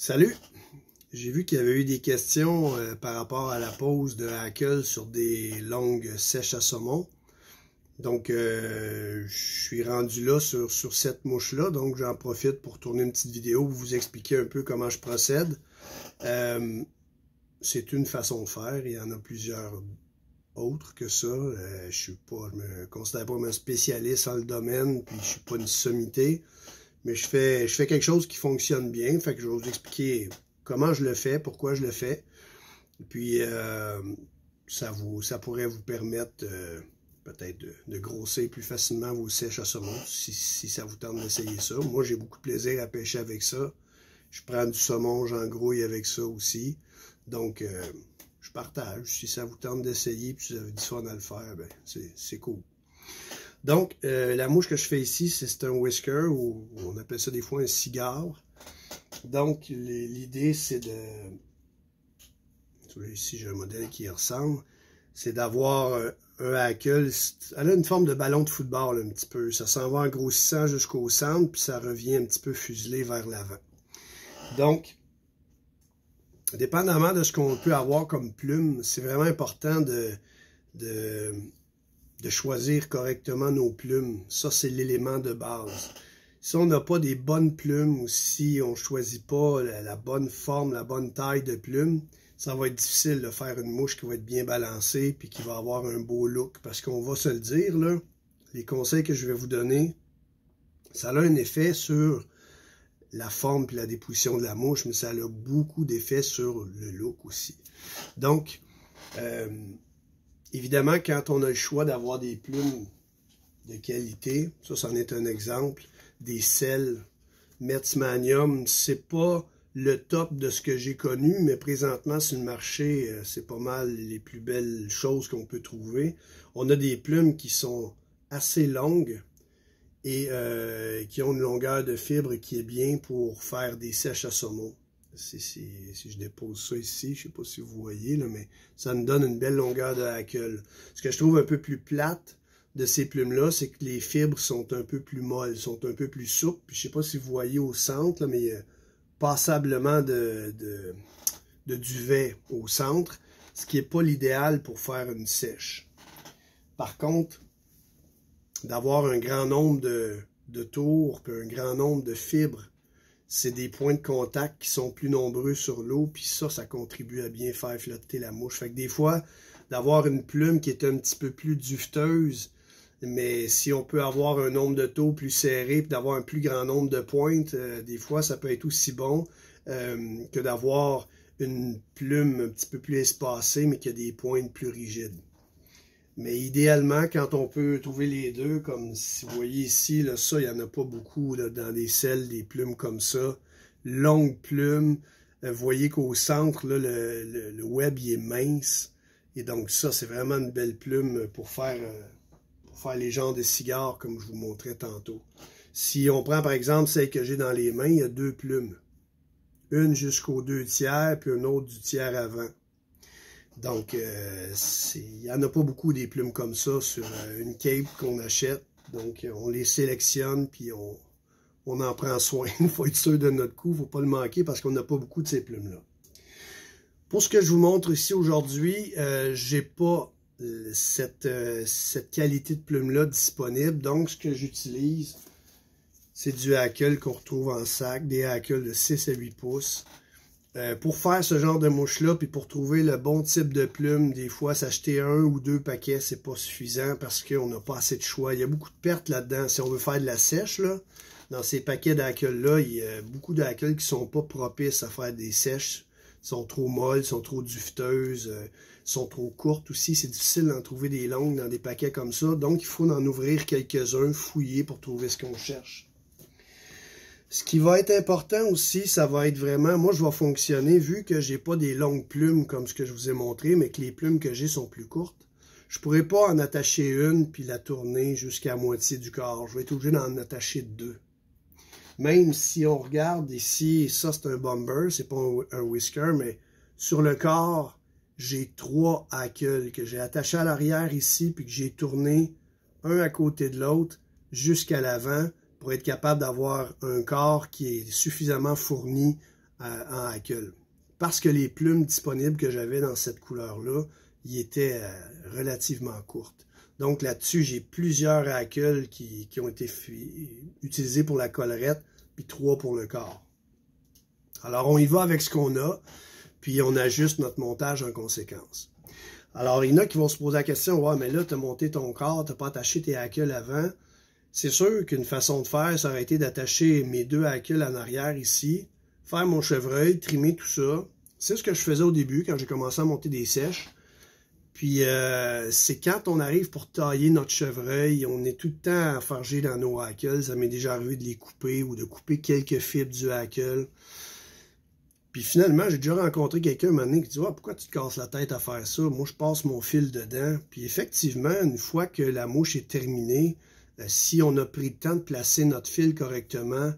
Salut! J'ai vu qu'il y avait eu des questions par rapport à la pose de hackle sur des longues sèches à saumon. Donc, je suis rendu là sur cette mouche-là, donc j'en profite pour tourner une petite vidéo pour vous expliquer un peu comment je procède. C'est une façon de faire, il y en a plusieurs autres que ça. Je me considère pas un spécialiste dans le domaine, puis je suis pas une sommité. Mais je fais quelque chose qui fonctionne bien, fait que je vais vous expliquer comment je le fais, pourquoi je le fais. Et puis, ça pourrait vous permettre peut-être de grossir plus facilement vos sèches à saumon, si ça vous tente d'essayer ça. Moi, j'ai beaucoup de plaisir à pêcher avec ça. Je prends du saumon, j'en grouille avec ça aussi. Donc, je partage. Si ça vous tente d'essayer, puis si vous avez du fun à le faire, ben c'est cool. Donc, la mouche que je fais ici, c'est un whisker, ou on appelle ça des fois un cigare. Donc, l'idée, c'est de... Ici, j'ai un modèle qui y ressemble. C'est d'avoir un hackle. Elle a une forme de ballon de football, un petit peu. Ça s'en va en grossissant jusqu'au centre, puis ça revient un petit peu fuselé vers l'avant. Donc, dépendamment de ce qu'on peut avoir comme plume, c'est vraiment important de choisir correctement nos plumes. Ça, c'est l'élément de base. Si on n'a pas des bonnes plumes ou si on ne choisit pas la bonne forme, la bonne taille de plume, ça va être difficile de faire une mouche qui va être bien balancée puis qui va avoir un beau look. Parce qu'on va se le dire, là, les conseils que je vais vous donner, ça a un effet sur la forme et la déposition de la mouche, mais ça a beaucoup d'effets sur le look aussi. Donc, évidemment, quand on a le choix d'avoir des plumes de qualité, ça, c'en est un exemple, des sels Metzmanium, c'est pas le top de ce que j'ai connu, mais présentement, sur le marché, c'est pas mal les plus belles choses qu'on peut trouver. On a des plumes qui sont assez longues et qui ont une longueur de fibre qui est bien pour faire des sèches à saumon. Si je dépose ça ici, je ne sais pas si vous voyez, là, mais ça me donne une belle longueur de hackle. Ce que je trouve un peu plus plate de ces plumes-là, c'est que les fibres sont un peu plus molles, sont un peu plus souples. Puis, je ne sais pas si vous voyez au centre, là, mais il y a passablement de duvet au centre, ce qui n'est pas l'idéal pour faire une sèche. Par contre, d'avoir un grand nombre de tours, puis un grand nombre de fibres, c'est des points de contact qui sont plus nombreux sur l'eau, puis ça contribue à bien faire flotter la mouche. Fait que des fois, d'avoir une plume qui est un petit peu plus duveteuse, mais si on peut avoir un nombre de taux plus serré, puis d'avoir un plus grand nombre de pointes, des fois, ça peut être aussi bon que d'avoir une plume un petit peu plus espacée, mais qui a des pointes plus rigides. Mais idéalement, quand on peut trouver les deux, comme si vous voyez ici, là, ça, il n'y en a pas beaucoup là, dans des selles, des plumes comme ça. Longue plume. Vous voyez qu'au centre, là, le web, il est mince. Et donc ça, c'est vraiment une belle plume pour faire les genres de cigares, comme je vous montrais tantôt. Si on prend, par exemple, celle que j'ai dans les mains, il y a deux plumes. Une jusqu'au 2/3, puis une autre du tiers avant. Donc, il n'y en a pas beaucoup des plumes comme ça sur une cape qu'on achète. Donc, on les sélectionne, puis on en prend soin. Il faut être sûr de notre coup, il ne faut pas le manquer parce qu'on n'a pas beaucoup de ces plumes-là. Pour ce que je vous montre ici aujourd'hui, j'ai pas cette qualité de plume-là disponible. Donc, ce que j'utilise, c'est du hackle qu'on retrouve en sac, des hackles de 6 à 8 pouces. Pour faire ce genre de mouche-là, puis pour trouver le bon type de plume, des fois, s'acheter 1 ou 2 paquets, c'est pas suffisant parce qu'on n'a pas assez de choix. Il y a beaucoup de pertes là-dedans. Si on veut faire de la sèche, là, dans ces paquets d'hackles-là, il y a beaucoup d'hackles qui sont pas propices à faire des sèches. Ils sont trop molles, sont trop duveteuses, sont trop courtes aussi. C'est difficile d'en trouver des longues dans des paquets comme ça. Donc, il faut en ouvrir quelques-uns, fouiller pour trouver ce qu'on cherche. Ce qui va être important aussi, ça va être vraiment, moi je vais fonctionner, vu que j'ai pas des longues plumes comme ce que je vous ai montré, mais que les plumes que j'ai sont plus courtes, je pourrais pas en attacher une puis la tourner jusqu'à moitié du corps. Je vais être obligé d'en attacher deux. Même si on regarde ici, ça c'est un bomber, c'est pas un whisker, mais sur le corps, j'ai 3 hackles que j'ai attachés à l'arrière ici, puis que j'ai tourné un à côté de l'autre jusqu'à l'avant, pour être capable d'avoir un corps qui est suffisamment fourni en hackle. Parce que les plumes disponibles que j'avais dans cette couleur-là, ils étaient relativement courtes. Donc là-dessus, j'ai plusieurs hackles qui ont été utilisés pour la collerette, puis 3 pour le corps. Alors on y va avec ce qu'on a, puis on ajuste notre montage en conséquence. Alors il y en a qui vont se poser la question, ouais, mais là, tu as monté ton corps, tu n'as pas attaché tes hackles avant. C'est sûr qu'une façon de faire, ça aurait été d'attacher mes 2 hackles en arrière ici, faire mon chevreuil, trimer tout ça. C'est ce que je faisais au début quand j'ai commencé à monter des sèches. Puis c'est quand on arrive pour tailler notre chevreuil, on est tout le temps enfargé dans nos hackles. Ça m'est déjà arrivé de les couper ou de couper quelques fibres du hackle. Puis finalement, j'ai déjà rencontré quelqu'un un moment donné qui dit « Ah, pourquoi tu te casses la tête à faire ça? Moi, je passe mon fil dedans. » Puis effectivement, une fois que la mouche est terminée, si on a pris le temps de placer notre fil correctement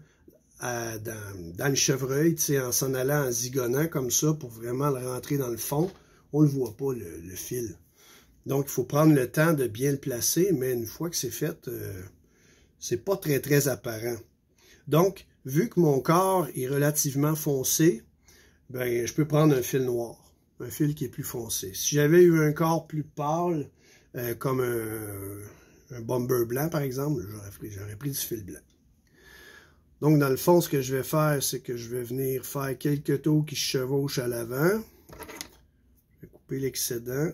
dans le chevreuil, en s'en allant en zigonnant comme ça pour vraiment le rentrer dans le fond, on ne le voit pas, le fil. Donc, il faut prendre le temps de bien le placer, mais une fois que c'est fait, c'est pas très, très apparent. Donc, vu que mon corps est relativement foncé, ben, je peux prendre un fil noir, un fil qui est plus foncé. Si j'avais eu un corps plus pâle, comme un bomber blanc, par exemple, j'aurais pris du fil blanc. Donc, dans le fond, ce que je vais faire, c'est que je vais venir faire quelques taux qui se chevauchent à l'avant. Je vais couper l'excédent.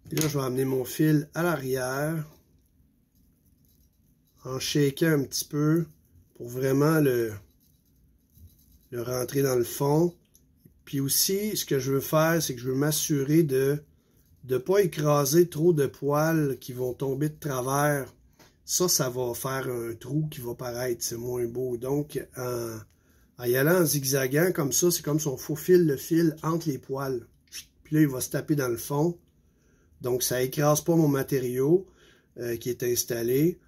Puis là, je vais amener mon fil à l'arrière, en shakant un petit peu, pour vraiment le rentrer dans le fond. Puis aussi, ce que je veux faire, c'est que je veux m'assurer de ne pas écraser trop de poils qui vont tomber de travers. Ça va faire un trou qui va paraître, c'est moins beau. Donc, en y allant en zigzagant comme ça, c'est comme si on faufile le fil entre les poils. Puis là, il va se taper dans le fond. Donc, ça écrase pas mon matériau qui est installé.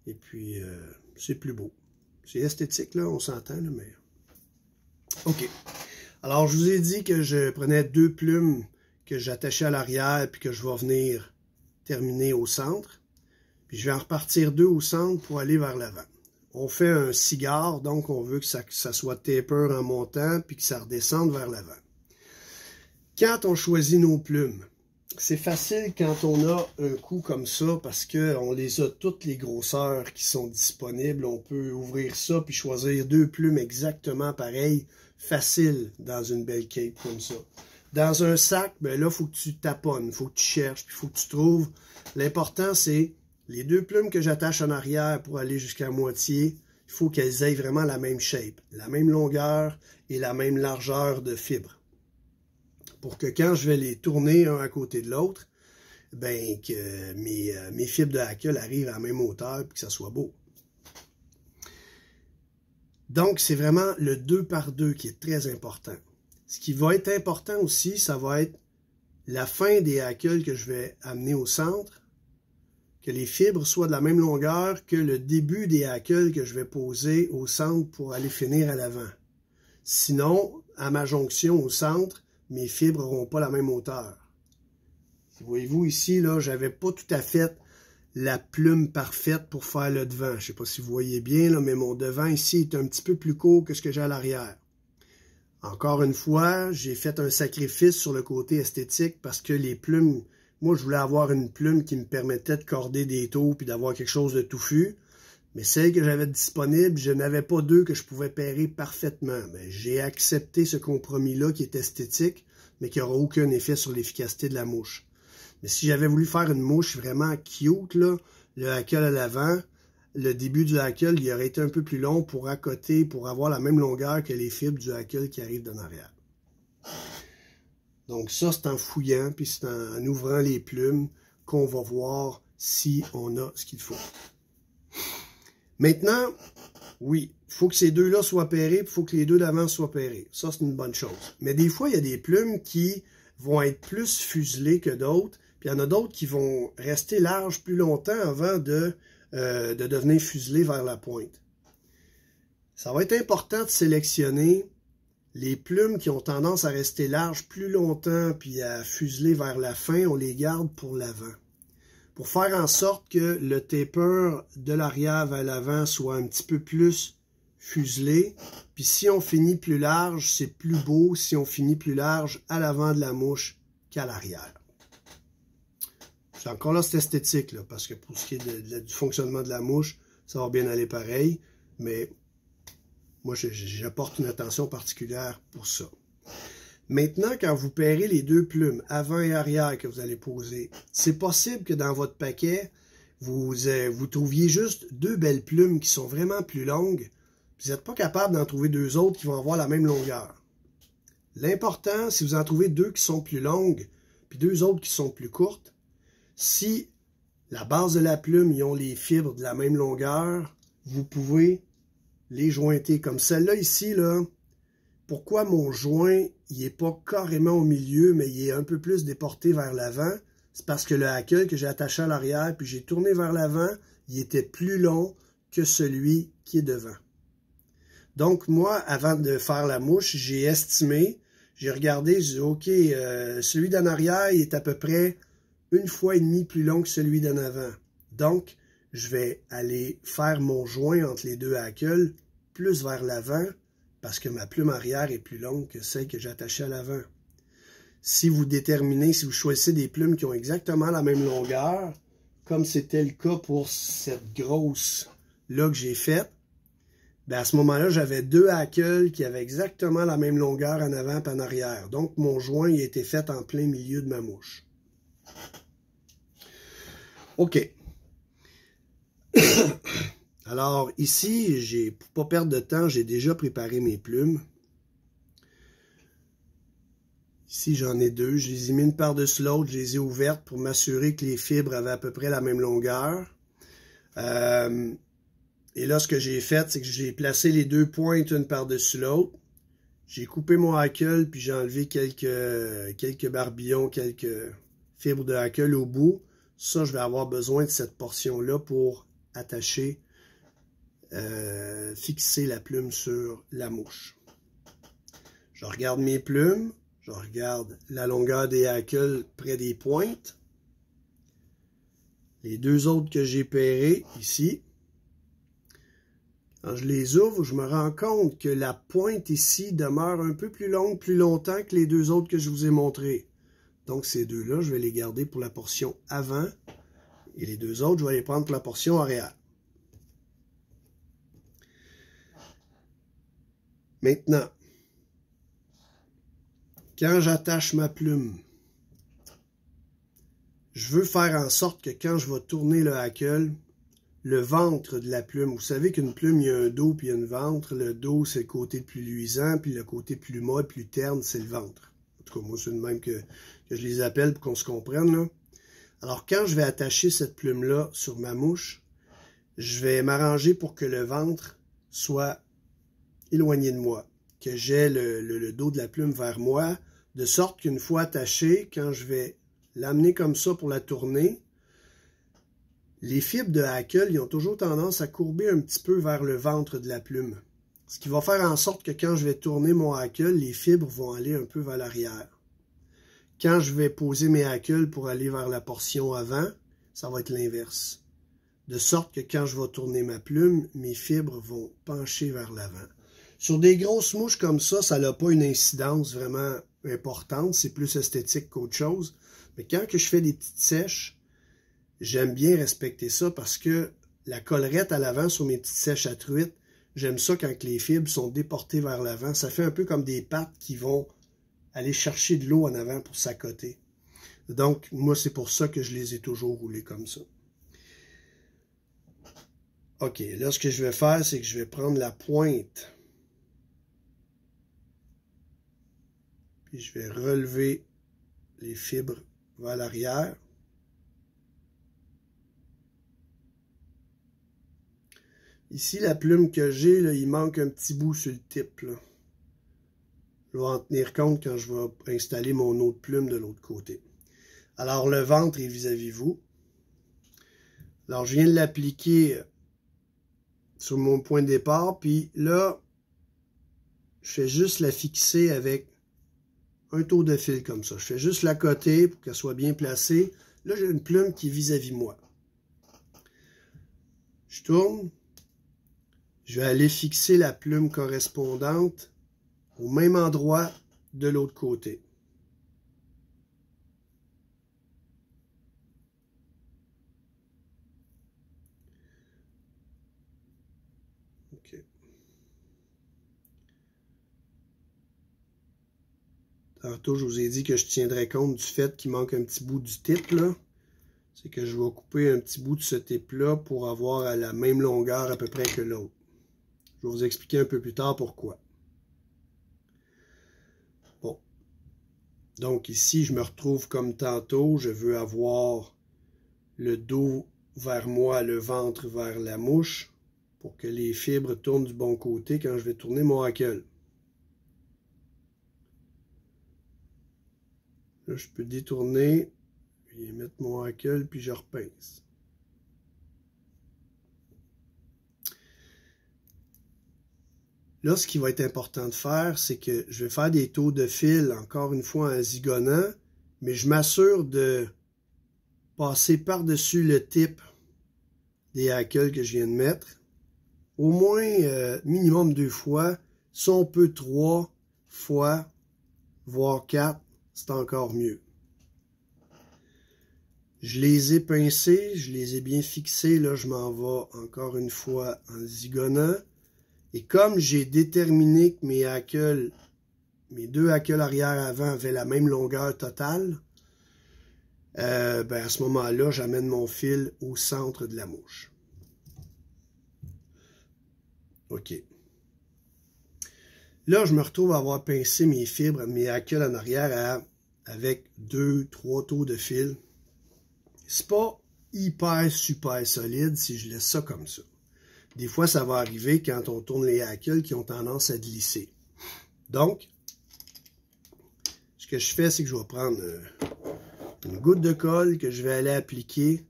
Et puis, c'est plus beau. C'est esthétique, là, on s'entend, là, mais... OK. Alors, je vous ai dit que je prenais 2 plumes que j'attachais à l'arrière puis que je vais venir terminer au centre. Puis je vais en repartir 2 au centre pour aller vers l'avant. On fait un cigare, donc on veut que ça soit taper en montant puis que ça redescende vers l'avant. Quand on choisit nos plumes, c'est facile quand on a un coup comme ça parce qu'on les a toutes les grosseurs qui sont disponibles. On peut ouvrir ça puis choisir 2 plumes exactement pareilles, facile dans une belle cape comme ça. Dans un sac, ben là, il faut que tu taponnes, il faut que tu cherches, puis il faut que tu trouves. L'important, c'est les 2 plumes que j'attache en arrière pour aller jusqu'à moitié, il faut qu'elles aient vraiment la même shape, la même longueur et la même largeur de fibres. Pour que quand je vais les tourner un à côté de l'autre, ben que mes fibres de hackle arrivent à la même hauteur et que ça soit beau. Donc, c'est vraiment le 2 par 2 qui est très important. Ce qui va être important aussi, ça va être la fin des hackles que je vais amener au centre, que les fibres soient de la même longueur que le début des hackles que je vais poser au centre pour aller finir à l'avant. Sinon, à ma jonction au centre, mes fibres n'auront pas la même hauteur. Voyez-vous ici, là, j'avais pas tout à fait la plume parfaite pour faire le devant. Je ne sais pas si vous voyez bien, là, mais mon devant ici est un petit peu plus court que ce que j'ai à l'arrière. Encore une fois, j'ai fait un sacrifice sur le côté esthétique parce que les plumes, moi je voulais avoir une plume qui me permettait de corder des taux puis d'avoir quelque chose de touffu. Mais celles que j'avais disponibles, je n'avais pas 2 que je pouvais pairer parfaitement. J'ai accepté ce compromis-là qui est esthétique, mais qui n'aura aucun effet sur l'efficacité de la mouche. Mais si j'avais voulu faire une mouche vraiment cute, là, le hackle à l'avant, le début du hackle, il aurait été un peu plus long pour accoter, pour avoir la même longueur que les fibres du hackle qui arrivent d'en arrière. Donc ça, c'est en fouillant, puis c'est en ouvrant les plumes qu'on va voir si on a ce qu'il faut. Maintenant, oui, il faut que ces 2-là soient pairés, puis il faut que les 2 d'avant soient pairés. Ça, c'est une bonne chose. Mais des fois, il y a des plumes qui vont être plus fuselées que d'autres, puis il y en a d'autres qui vont rester larges plus longtemps avant de devenir fuselées vers la pointe. Ça va être important de sélectionner les plumes qui ont tendance à rester larges plus longtemps puis à fuseler vers la fin, on les garde pour l'avant. Pour faire en sorte que le taper de l'arrière vers l'avant soit un petit peu plus fuselé. Puis si on finit plus large, c'est plus beau si on finit plus large à l'avant de la mouche qu'à l'arrière. C'est encore là, c'est esthétique, là, parce que pour ce qui est du fonctionnement de la mouche, ça va bien aller pareil, mais moi, j'apporte une attention particulière pour ça. Maintenant, quand vous pairez les deux plumes, avant et arrière, que vous allez poser, c'est possible que dans votre paquet, vous trouviez juste deux belles plumes qui sont vraiment plus longues, puis vous n'êtes pas capable d'en trouver deux autres qui vont avoir la même longueur. L'important, si vous en trouvez deux qui sont plus longues, puis deux autres qui sont plus courtes, si la base de la plume, ils ont les fibres de la même longueur, vous pouvez les jointer. Comme celle-là ici, là, pourquoi mon joint, il n'est pas carrément au milieu, mais il est un peu plus déporté vers l'avant? C'est parce que le hackle que j'ai attaché à l'arrière, puis j'ai tourné vers l'avant, il était plus long que celui qui est devant. Donc, moi, avant de faire la mouche, j'ai estimé, j'ai regardé, j'ai dit, OK, celui d'en arrière, il est à peu près 1,5 fois plus long que celui d'en avant. Donc, je vais aller faire mon joint entre les deux hackles plus vers l'avant parce que ma plume arrière est plus longue que celle que j'ai attachée à l'avant. Si vous déterminez, si vous choisissez des plumes qui ont exactement la même longueur, comme c'était le cas pour cette grosse-là que j'ai faite, ben à ce moment-là, j'avais deux hackles qui avaient exactement la même longueur en avant et en arrière. Donc, mon joint il a été fait en plein milieu de ma mouche. OK. Alors, ici, pour ne pas perdre de temps, j'ai déjà préparé mes plumes. Ici, j'en ai deux. Je les ai mis une par-dessus l'autre. Je les ai ouvertes pour m'assurer que les fibres avaient à peu près la même longueur. Et là, ce que j'ai fait, c'est que j'ai placé les deux pointes une par-dessus l'autre. J'ai coupé mon hackle, puis j'ai enlevé quelques barbillons, quelques fibres de hackle au bout. Ça, je vais avoir besoin de cette portion-là pour attacher, fixer la plume sur la mouche. Je regarde mes plumes, je regarde la longueur des hackles près des pointes. Les deux autres que j'ai pairés ici. Quand je les ouvre, je me rends compte que la pointe ici demeure un peu plus longue, plus longtemps que les deux autres que je vous ai montrés. Donc, ces deux-là, je vais les garder pour la portion avant. Et les deux autres, je vais les prendre pour la portion arrière. Maintenant, quand j'attache ma plume, je veux faire en sorte que quand je vais tourner le hackle, le ventre de la plume, vous savez qu'une plume, il y a un dos puis il y a une ventre. Le dos, c'est le côté plus luisant, puis le côté plus molle, plus terne, c'est le ventre. En tout cas, moi, c'est le même que je les appelle pour qu'on se comprenne, là. Alors, quand je vais attacher cette plume-là sur ma mouche, je vais m'arranger pour que le ventre soit éloigné de moi, que j'ai le dos de la plume vers moi, de sorte qu'une fois attachée, quand je vais l'amener comme ça pour la tourner, les fibres de hackle, ils ont toujours tendance à courber un petit peu vers le ventre de la plume. Ce qui va faire en sorte que quand je vais tourner mon hackle, les fibres vont aller un peu vers l'arrière. Quand je vais poser mes hackles pour aller vers la portion avant, ça va être l'inverse. De sorte que quand je vais tourner ma plume, mes fibres vont pencher vers l'avant. Sur des grosses mouches comme ça n'a pas une incidence vraiment importante. C'est plus esthétique qu'autre chose. Mais quand que je fais des petites sèches, j'aime bien respecter ça parce que la collerette à l'avant sur mes petites sèches à truite, j'aime ça quand les fibres sont déportées vers l'avant. Ça fait un peu comme des pattes qui vont aller chercher de l'eau en avant pour s'accoter. Donc, moi, c'est pour ça que je les ai toujours roulés comme ça. OK, là, ce que je vais faire, c'est que je vais prendre la pointe. Puis je vais relever les fibres vers l'arrière. Ici, la plume que j'ai, il manque un petit bout sur le tip, là. Je vais en tenir compte quand je vais installer mon autre plume de l'autre côté. Alors, le ventre est vis-à-vis vous. Alors, je viens de l'appliquer sur mon point de départ. Puis là, je fais juste la fixer avec un tour de fil comme ça. Je fais juste la côté pour qu'elle soit bien placée. Là, j'ai une plume qui est vis-à-vis moi. Je tourne. je vais aller fixer la plume correspondante au même endroit de l'autre côté. OK. Tantôt, je vous ai dit que je tiendrais compte du fait qu'il manque un petit bout du tip, là. C'est que je vais couper un petit bout de ce tip-là pour avoir à la même longueur à peu près que l'autre. Je vais vous expliquer un peu plus tard pourquoi. Bon. Donc ici, je me retrouve comme tantôt. Je veux avoir le dos vers moi, le ventre vers la mouche pour que les fibres tournent du bon côté quand je vais tourner mon hackle. Là, je peux détourner, puis mettre mon hackle, puis je repince. Là, ce qui va être important de faire, c'est que je vais faire des taux de fil, encore une fois en zigonnant, mais je m'assure de passer par-dessus le tip des hackles que je viens de mettre. Au moins, minimum 2 fois, si on peut 3 fois, voire 4, c'est encore mieux. Je les ai pincés, je les ai bien fixés. Là, je m'en vais encore une fois en zigonnant. Et comme j'ai déterminé que mes deux hackles arrière-avant avaient la même longueur totale, ben à ce moment-là, j'amène mon fil au centre de la mouche. OK. Là, je me retrouve à avoir pincé mes fibres, mes hackles en arrière avec 2-3 taux de fil. C'est pas hyper super solide si je laisse ça comme ça. Des fois, ça va arriver quand on tourne les hackles qui ont tendance à glisser. Donc, ce que je fais, c'est que je vais prendre une goutte de colle que je vais aller appliquer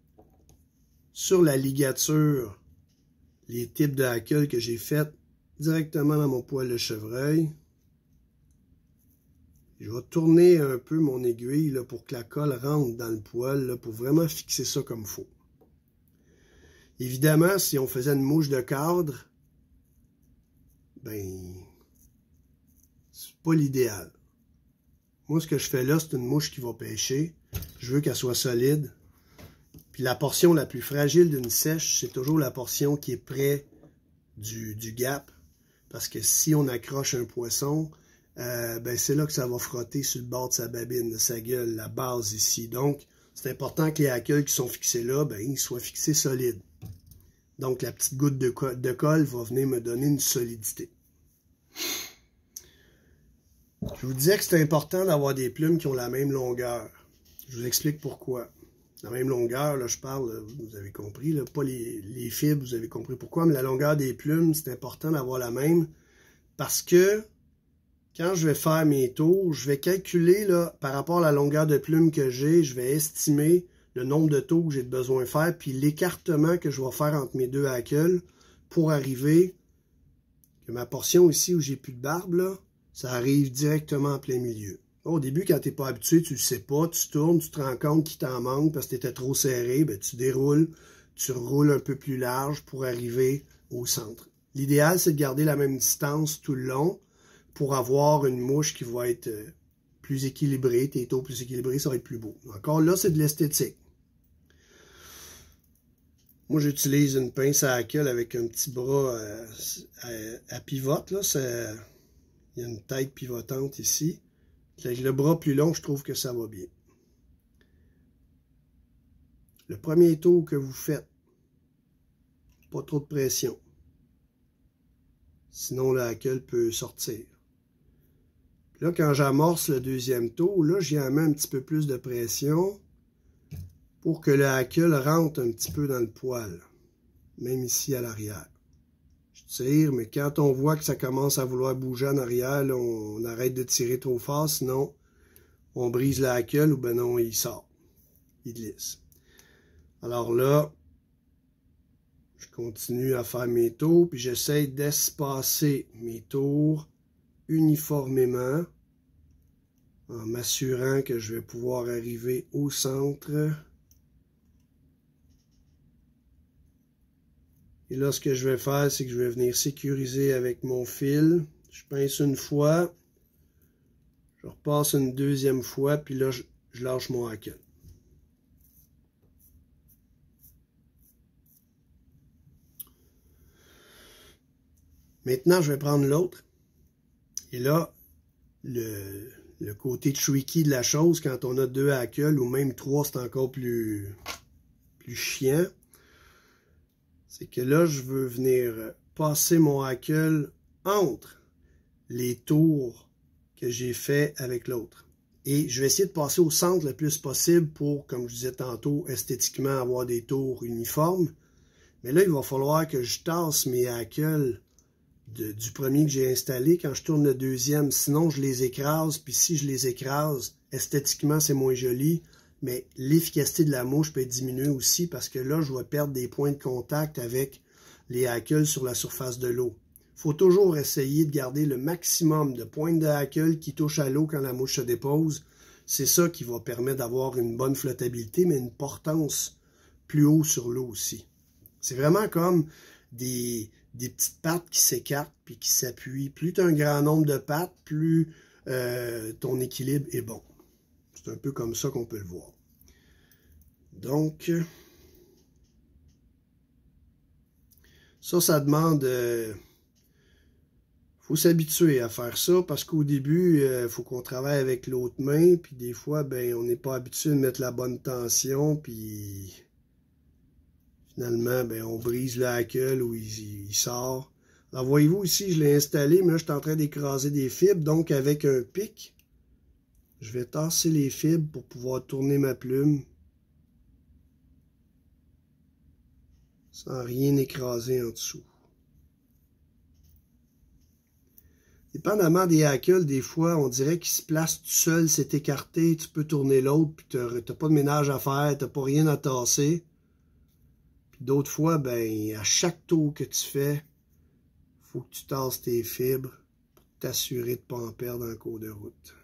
sur la ligature, les types de hackles que j'ai fait directement dans mon poil de chevreuil. Je vais tourner un peu mon aiguille là, pour que la colle rentre dans le poil, là, pour vraiment fixer ça comme il faut. Évidemment, si on faisait une mouche de cadre, ben, c'est pas l'idéal. Moi, ce que je fais là, c'est une mouche qui va pêcher. Je veux qu'elle soit solide. Puis la portion la plus fragile d'une sèche, c'est toujours la portion qui est près du gap. Parce que si on accroche un poisson, ben c'est là que ça va frotter sur le bord de sa babine, de sa gueule, la base ici. Donc, c'est important que les hackles qui sont fixés là, ben, ils soient fixés solides. Donc, la petite goutte de colle va venir me donner une solidité. Je vous disais que c'est important d'avoir des plumes qui ont la même longueur. Je vous explique pourquoi. La même longueur, là, je parle, vous avez compris, là, pas les fibres, vous avez compris pourquoi, mais la longueur des plumes, c'est important d'avoir la même parce que quand je vais faire mes tours, je vais calculer là, par rapport à la longueur de plume que j'ai, je vais estimer le nombre de tours que j'ai besoin de faire, puis l'écartement que je vais faire entre mes deux hackles pour arriver que ma portion ici où j'ai plus de barbe, là, ça arrive directement en plein milieu. Au début, quand tu n'es pas habitué, tu ne le sais pas, tu tournes, tu te rends compte qu'il t'en manque parce que tu étais trop serré, ben, tu déroules, tu roules un peu plus large pour arriver au centre. L'idéal, c'est de garder la même distance tout le long pour avoir une mouche qui va être plus équilibrée, tes taux plus équilibrés, ça va être plus beau. Encore là, c'est de l'esthétique. Moi, j'utilise une pince à hackle avec un petit bras à pivote. Là. Il y a une tête pivotante ici. Avec le bras plus long, je trouve que ça va bien. Le premier tour que vous faites, pas trop de pression. Sinon, le hackle peut sortir. Puis là, quand j'amorce le deuxième tour, là, j'y mets un petit peu plus de pression pour que le hackle rentre un petit peu dans le poil, même ici à l'arrière. Je tire, mais quand on voit que ça commence à vouloir bouger en arrière, là, on arrête de tirer trop fort, sinon on brise le hackle ou ben non, il sort, il glisse. Alors là, je continue à faire mes tours, puis j'essaie d'espacer mes tours uniformément en m'assurant que je vais pouvoir arriver au centre Et là, ce que je vais faire, c'est que je vais venir sécuriser avec mon fil. Je pince une fois, je repasse une deuxième fois, puis là, je lâche mon hackle. Maintenant, je vais prendre l'autre. Et là, le côté tricky de la chose, quand on a 2 hackles, ou même 3, c'est encore plus chiant. C'est que là, je veux venir passer mon hackle entre les tours que j'ai fait avec l'autre. Et je vais essayer de passer au centre le plus possible pour, comme je disais tantôt, esthétiquement avoir des tours uniformes. Mais là, il va falloir que je tasse mes hackles du premier que j'ai installé quand je tourne le deuxième. Sinon, je les écrase. Puis si je les écrase, esthétiquement, c'est moins joli. Mais l'efficacité de la mouche peut être diminuée aussi parce que là, je vais perdre des points de contact avec les hackles sur la surface de l'eau. Il faut toujours essayer de garder le maximum de pointes de hackle qui touchent à l'eau quand la mouche se dépose. C'est ça qui va permettre d'avoir une bonne flottabilité, mais une portance plus haut sur l'eau aussi. C'est vraiment comme des petites pattes qui s'écartent puis qui s'appuient. Plus tu as un grand nombre de pattes, plus ton équilibre est bon. C'est un peu comme ça qu'on peut le voir. Donc, ça demande... faut s'habituer à faire ça parce qu'au début, il faut qu'on travaille avec l'autre main. Puis des fois, ben, on n'est pas habitué de mettre la bonne tension. Puis finalement, ben, on brise le hackle ou il sort. Alors voyez-vous ici, je l'ai installé, mais là, je suis en train d'écraser des fibres. Donc, avec un pic, je vais tasser les fibres pour pouvoir tourner ma plume sans rien écraser en dessous. Dépendamment des hackles, des fois, on dirait qu'il se place tout seul, c'est écarté, tu peux tourner l'autre, puis tu n'as pas de ménage à faire, tu n'as pas rien à tasser. Puis d'autres fois, ben, à chaque tour que tu fais, il faut que tu tasses tes fibres pour t'assurer de ne pas en perdre en cours de route.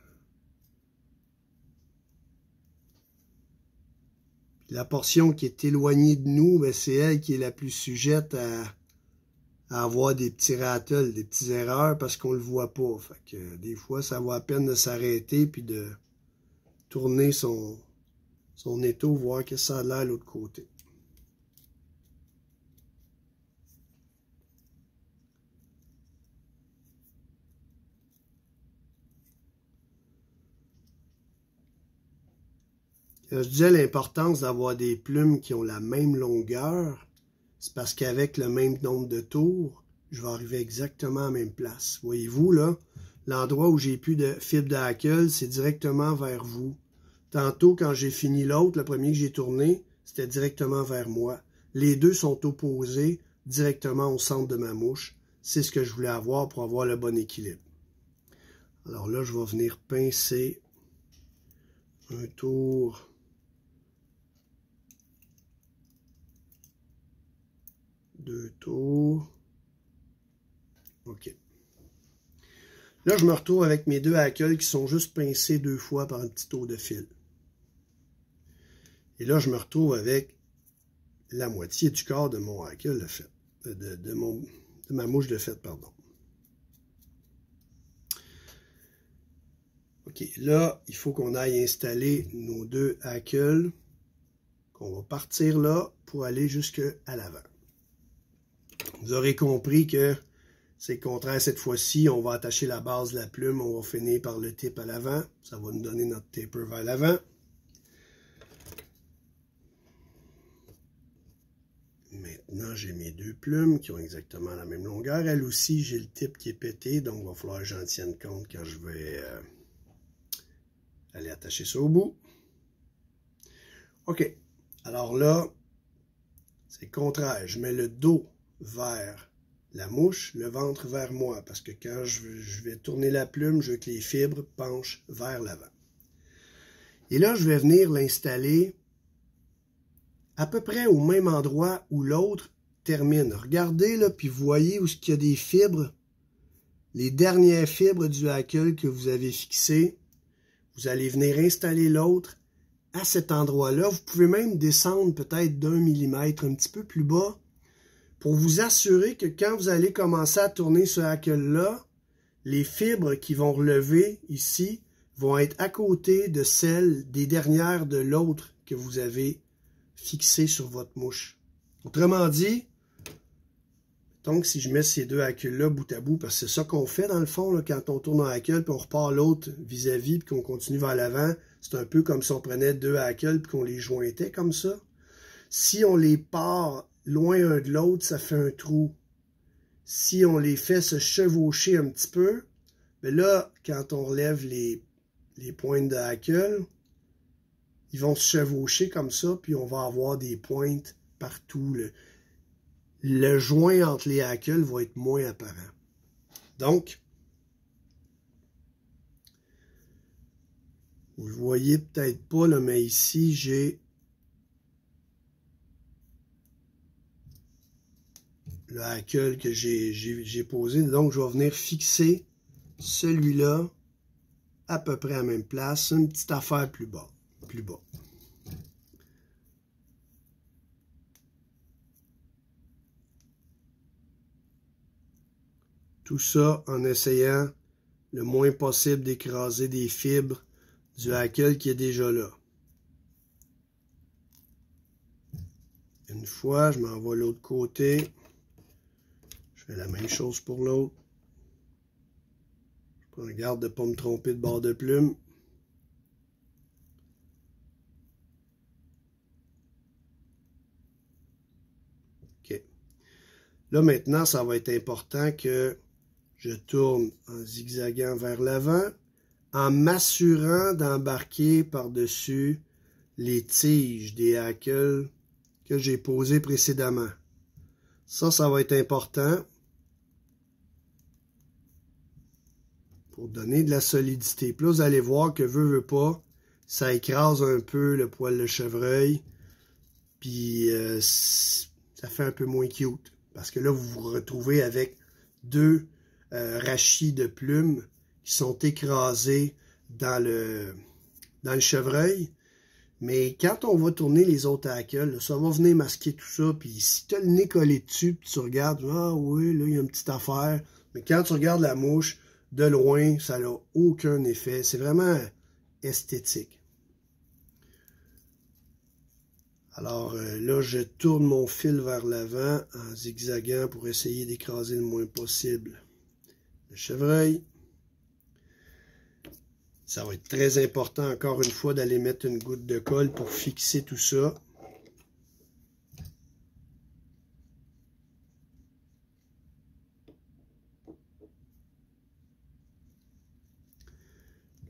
La portion qui est éloignée de nous, ben, c'est elle qui est la plus sujette à avoir des petits rattles, des petites erreurs parce qu'on ne le voit pas. Fait que des fois, ça vaut la peine de s'arrêter puis de tourner son étau, voir que ça a l'air de l'autre côté. Je disais l'importance d'avoir des plumes qui ont la même longueur. C'est parce qu'avec le même nombre de tours, je vais arriver exactement à la même place. Voyez-vous, là, l'endroit où j'ai plus de fibre de hackle, c'est directement vers vous. Tantôt, quand j'ai fini l'autre, le premier que j'ai tourné, c'était directement vers moi. Les deux sont opposés directement au centre de ma mouche. C'est ce que je voulais avoir pour avoir le bon équilibre. Alors là, je vais venir pincer un tour. Deux tours. OK. Là, je me retrouve avec mes 2 hackles qui sont juste pincés 2 fois par un petit tour de fil. Et là, je me retrouve avec la moitié du corps de mon hackle de fait. De ma mouche de fait, pardon. OK. Là, il faut qu'on aille installer nos 2 hackles. Qu'on va partir là pour aller jusqu'à l'avant. Vous aurez compris que c'est le contraire cette fois-ci. On va attacher la base de la plume. On va finir par le tip à l'avant. Ça va nous donner notre taper vers l'avant. Maintenant, j'ai mes 2 plumes qui ont exactement la même longueur. Elle aussi, j'ai le tip qui est pété. Donc, il va falloir que j'en tienne compte quand je vais aller attacher ça au bout. OK. Alors là, c'est le contraire. Je mets le dos vers la mouche, le ventre vers moi, parce que quand je vais tourner la plume, je veux que les fibres penchent vers l'avant. Et là, je vais venir l'installer à peu près au même endroit où l'autre termine. Regardez là, puis voyez où il y a des fibres, les dernières fibres du hackle que vous avez fixées. Vous allez venir installer l'autre à cet endroit-là. Vous pouvez même descendre peut-être d'1 millimètre un petit peu plus bas pour vous assurer que quand vous allez commencer à tourner ce hackle-là, les fibres qui vont relever ici vont être à côté de celles des dernières de l'autre que vous avez fixé sur votre mouche. Autrement dit, donc si je mets ces deux hackles-là bout à bout, parce que c'est ça qu'on fait dans le fond, là, quand on tourne un hackle, puis on repart l'autre vis-à-vis, puis qu'on continue vers l'avant, c'est un peu comme si on prenait deux hackles, puis qu'on les jointait comme ça. Si on les part loin un de l'autre, ça fait un trou. Si on les fait se chevaucher un petit peu, mais là, quand on relève les pointes de hackle, ils vont se chevaucher comme ça, puis on va avoir des pointes partout. Le joint entre les hackles va être moins apparent. Donc, vous le voyez peut-être pas, là, mais ici, j'ai le hackle que j'ai posé. Donc, je vais venir fixer celui-là à peu près à la même place, une petite affaire plus bas. Tout ça en essayant le moins possible d'écraser des fibres du hackle qui est déjà là. Une fois, je m'en vais de l'autre côté. Je fais la même chose pour l'autre. Je prends garde de ne pas me tromper de bord de plume. OK. Là, maintenant, ça va être important que je tourne en zigzagant vers l'avant, en m'assurant d'embarquer par-dessus les tiges des hackles que j'ai posés précédemment. Ça va être important pour donner de la solidité. Puis là, vous allez voir que veut pas, ça écrase un peu le poil de chevreuil, puis ça fait un peu moins cute. Parce que là, vous vous retrouvez avec deux rachis de plumes qui sont écrasés dans le chevreuil. Mais quand on va tourner les autres hackles, ça va venir masquer tout ça. Puis si tu as le nez collé dessus, puis tu regardes, ah oui, là, il y a une petite affaire. Mais quand tu regardes la mouche, de loin, ça n'a aucun effet. C'est vraiment esthétique. Alors là, je tourne mon fil vers l'avant en zigzagant pour essayer d'écraser le moins possible le chevreuil. Ça va être très important, encore une fois, d'aller mettre une goutte de colle pour fixer tout ça.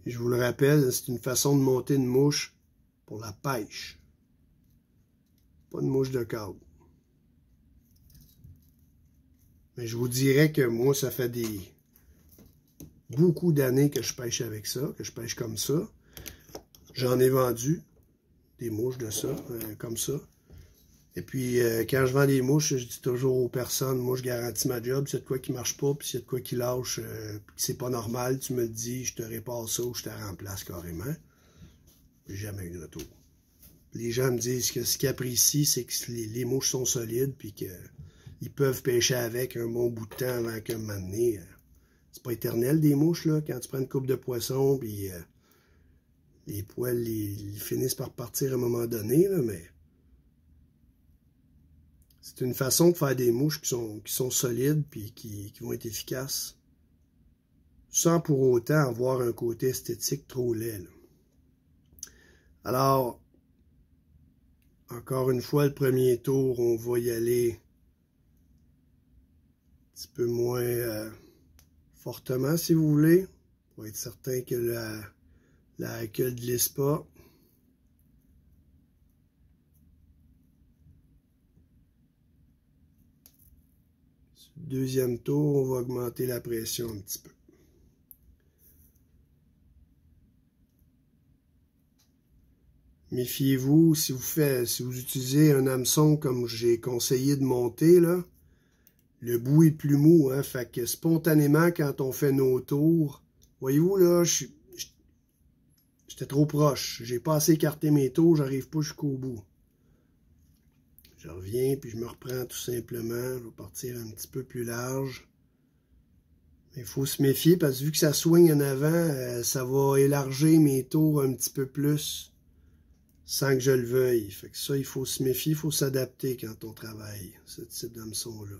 Et je vous le rappelle, c'est une façon de monter une mouche pour la pêche. Pas une mouche de câble. Mais je vous dirais que moi, ça fait beaucoup d'années que je pêche avec ça, que je pêche comme ça. J'en ai vendu des mouches de ça, comme ça. Et puis, quand je vends des mouches, je dis toujours aux personnes, moi, je garantis ma job. S'il y a de quoi qui marche pas, puis s'il y a de quoi qui lâche, puis que c'est pas normal, tu me le dis, je te répare ça ou je te remplace carrément. J'ai jamais eu de retour. Les gens me disent que ce qu'ils apprécient, c'est que les mouches sont solides, puis qu'ils peuvent pêcher avec un bon bout de temps avant qu'un moment donné... C'est pas éternel des mouches, là, quand tu prends une coupe de poisson, puis les poils, ils finissent par partir à un moment donné, là, mais c'est une façon de faire des mouches qui sont solides, puis qui vont être efficaces, sans pour autant avoir un côté esthétique trop laid, là. Alors, encore une fois, le premier tour, on va y aller un petit peu moins... fortement, si vous voulez, pour être certain que la hackle ne glisse pas. Deuxième tour, on va augmenter la pression un petit peu. Méfiez-vous, si vous utilisez un hameçon comme j'ai conseillé de monter, là, le bout est plus mou, hein, fait que spontanément, quand on fait nos tours, voyez-vous, là, j'étais trop proche. J'ai pas assez écarté mes tours, j'arrive pas jusqu'au bout. Je reviens, puis je me reprends tout simplement. Je vais partir un petit peu plus large. Il faut se méfier parce que vu que ça swing en avant, ça va élargir mes tours un petit peu plus sans que je le veuille. Fait que ça, il faut se méfier, il faut s'adapter quand on travaille, ce type d'hameçon-là.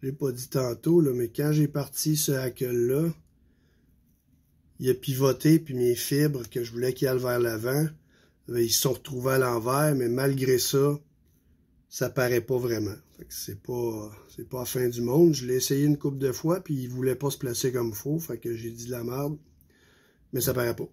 Je ne l'ai pas dit tantôt, là, mais quand j'ai parti ce hackle-là, il a pivoté, puis mes fibres que je voulais qu'il aille vers l'avant, ils se sont retrouvés à l'envers, mais malgré ça, ça paraît pas vraiment. C'est pas la fin du monde. Je l'ai essayé une couple de fois, puis il voulait pas se placer comme il faut, fait que j'ai dit de la merde, mais ça paraît pas.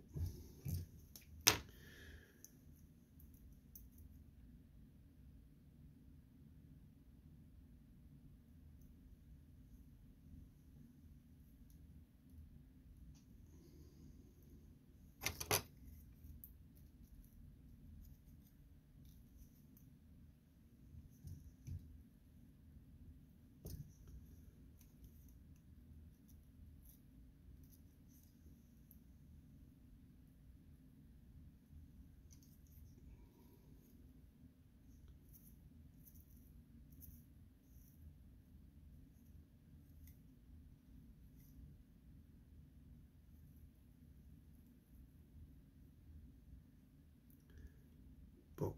Bon.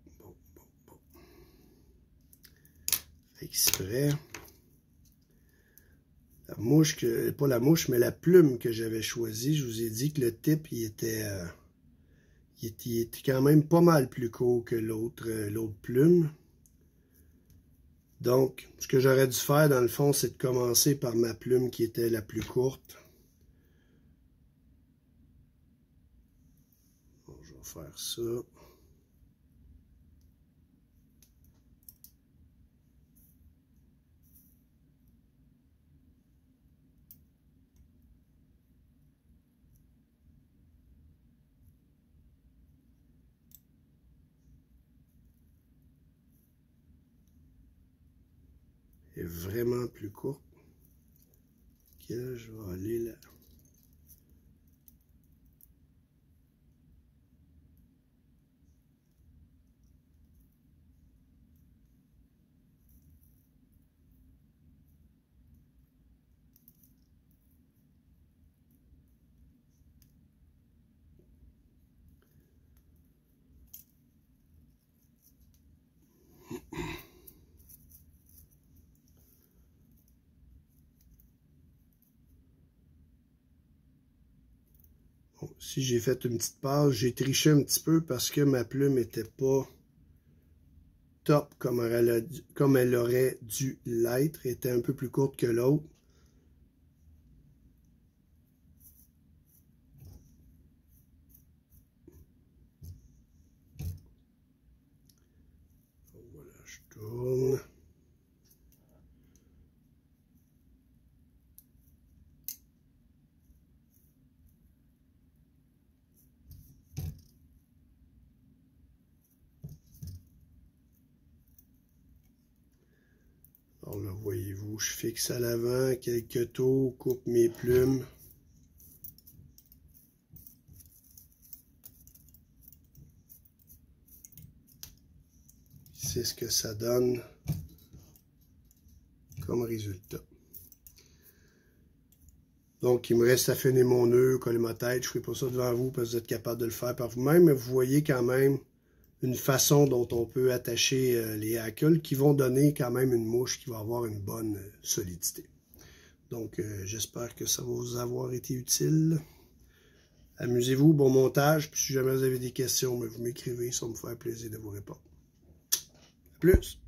Exprès. La mouche, pas la mouche, mais la plume que j'avais choisie, je vous ai dit que le type, il était quand même pas mal plus court que l'autre plume. Donc, ce que j'aurais dû faire, dans le fond, c'est de commencer par ma plume qui était la plus courte. Bon, je vais faire ça. Est vraiment plus courte. Que je vais aller là. Bon, si j'ai fait une petite pause, j'ai triché un petit peu parce que ma plume n'était pas top comme elle aurait dû l'être. Elle était un peu plus courte que l'autre. Voilà, je tourne. Alors là, voyez-vous, je fixe à l'avant quelques tours, coupe mes plumes. C'est ce que ça donne comme résultat. Donc, il me reste à finir mon nœud, coller ma tête. Je ne ferai pas ça devant vous parce que vous êtes capable de le faire par vous-même, mais vous voyez quand même une façon dont on peut attacher les hackles qui vont donner quand même une mouche qui va avoir une bonne solidité. Donc, j'espère que ça va vous avoir été utile. Amusez-vous, bon montage. Puis si jamais vous avez des questions, vous m'écrivez, ça va me faire plaisir de vous répondre. À plus!